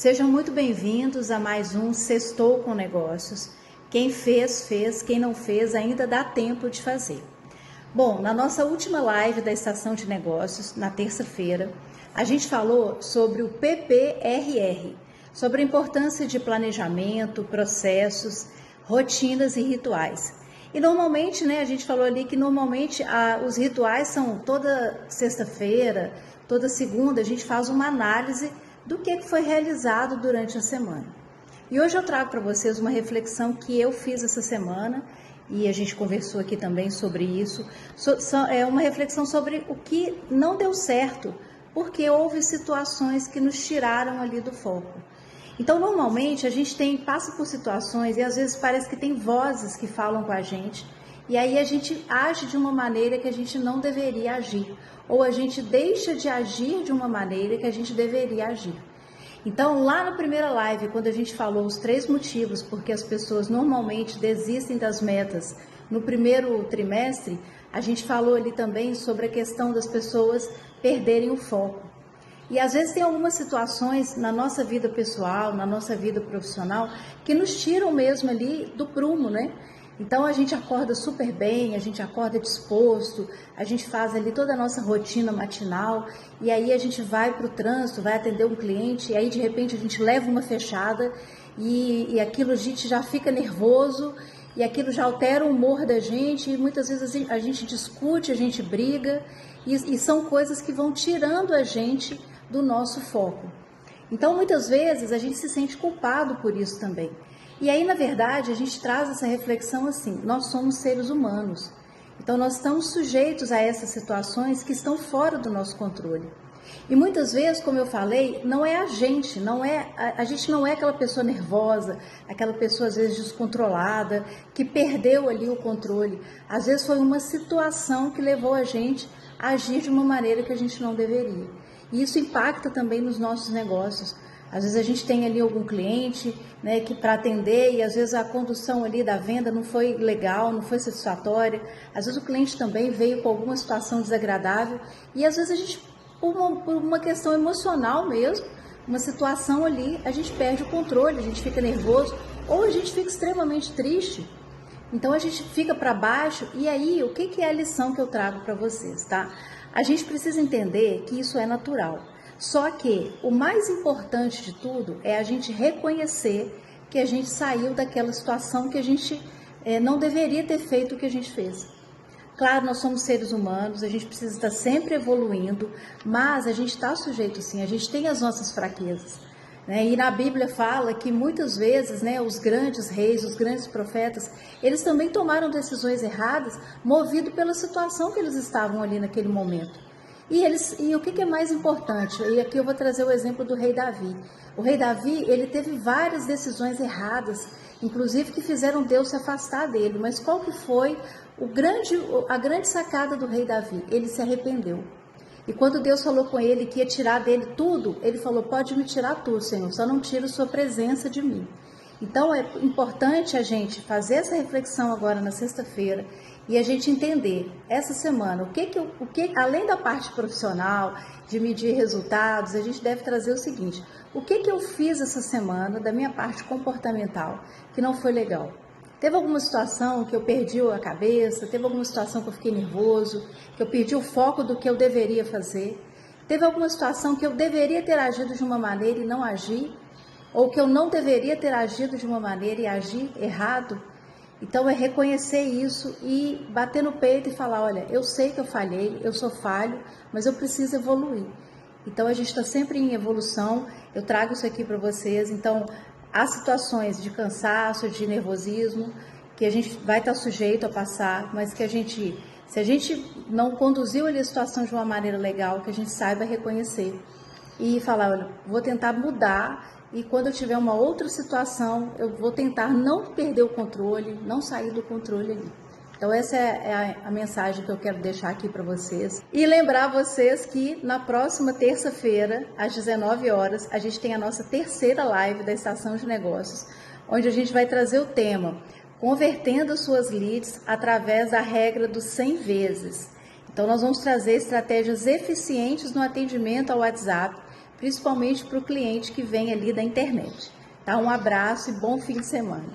Sejam muito bem-vindos a mais um Sextou com Negócios. Quem fez, fez. Quem não fez, ainda dá tempo de fazer. Bom, na nossa última live da Estação de Negócios, na terça-feira, a gente falou sobre o PPRR, sobre a importância de planejamento, processos, rotinas e rituais. E normalmente, a gente falou ali que normalmente os rituais são toda sexta-feira, toda segunda, a gente faz uma análise do que foi realizado durante a semana. E hoje eu trago para vocês uma reflexão que eu fiz essa semana, e a gente conversou aqui também sobre isso. É uma reflexão sobre o que não deu certo, porque houve situações que nos tiraram ali do foco. Então, normalmente, a gente passa por situações e às vezes parece que tem vozes que falam com a gente, e aí a gente age de uma maneira que a gente não deveria agir, ou a gente deixa de agir de uma maneira que a gente deveria agir. Então, lá na primeira live, quando a gente falou os 3 motivos porque as pessoas normalmente desistem das metas no primeiro trimestre, a gente falou ali também sobre a questão das pessoas perderem o foco. E às vezes tem algumas situações na nossa vida pessoal, na nossa vida profissional, que nos tiram mesmo ali do prumo, Então a gente acorda super bem, a gente acorda disposto, a gente faz ali toda a nossa rotina matinal e aí a gente vai para o trânsito, vai atender um cliente e aí de repente a gente leva uma fechada e aquilo a gente já fica nervoso e aquilo já altera o humor da gente e muitas vezes a gente discute, a gente briga e são coisas que vão tirando a gente do nosso foco. Então muitas vezes a gente se sente culpado por isso também. E aí, na verdade, a gente traz essa reflexão assim, nós somos seres humanos, então nós estamos sujeitos a essas situações que estão fora do nosso controle. E muitas vezes, como eu falei, não é a gente não é aquela pessoa nervosa, aquela pessoa às vezes descontrolada, que perdeu ali o controle. Às vezes foi uma situação que levou a gente a agir de uma maneira que a gente não deveria. E isso impacta também nos nossos negócios. Às vezes a gente tem ali algum cliente, que para atender e às vezes a condução ali da venda não foi legal, não foi satisfatória. Às vezes o cliente também veio com alguma situação desagradável e às vezes a gente, por uma questão emocional mesmo, uma situação ali, a gente perde o controle, a gente fica nervoso ou a gente fica extremamente triste. Então a gente fica para baixo e aí o que é a lição que eu trago para vocês, tá? A gente precisa entender que isso é natural. Só que o mais importante de tudo é a gente reconhecer que a gente saiu daquela situação que a gente não deveria ter feito o que a gente fez. Claro, nós somos seres humanos, a gente precisa estar sempre evoluindo, mas a gente está sujeito sim, a gente tem as nossas fraquezas. E na Bíblia fala que muitas vezes os grandes reis, os grandes profetas, eles também tomaram decisões erradas, movido pela situação que eles estavam ali naquele momento. E o que é mais importante? E aqui eu vou trazer o exemplo do rei Davi. O rei Davi, ele teve várias decisões erradas, inclusive que fizeram Deus se afastar dele. Mas qual que foi a grande sacada do rei Davi? Ele se arrependeu. E quando Deus falou com ele que ia tirar dele tudo, ele falou, pode me tirar tudo, Senhor, só não tira a sua presença de mim. Então é importante a gente fazer essa reflexão agora na sexta-feira e a gente entender essa semana o que além da parte profissional, de medir resultados, a gente deve trazer o seguinte: o que eu fiz essa semana da minha parte comportamental que não foi legal? Teve alguma situação que eu perdi a cabeça? Teve alguma situação que eu fiquei nervoso? Que eu perdi o foco do que eu deveria fazer? Teve alguma situação que eu deveria ter agido de uma maneira e não agi? Ou que eu não deveria ter agido de uma maneira e agir errado? Então é reconhecer isso e bater no peito e falar, olha, eu sei que eu falhei, eu sou falho, mas eu preciso evoluir. Então a gente está sempre em evolução, eu trago isso aqui para vocês. Então há situações de cansaço, de nervosismo, que a gente vai estar sujeito a passar, mas que se a gente não conduziu ali a situação de uma maneira legal, que a gente saiba reconhecer e falar, olha, vou tentar mudar. E quando eu tiver uma outra situação, eu vou tentar não perder o controle, não sair do controle ali. Então essa é a mensagem que eu quero deixar aqui para vocês. E lembrar vocês que na próxima terça-feira, às 19 horas, a gente tem a nossa terceira live da Estação de Negócios, onde a gente vai trazer o tema Convertendo suas leads através da regra dos 100 vezes. Então nós vamos trazer estratégias eficientes no atendimento ao WhatsApp principalmente para o cliente que vem ali da internet. Tá? Um abraço e bom fim de semana.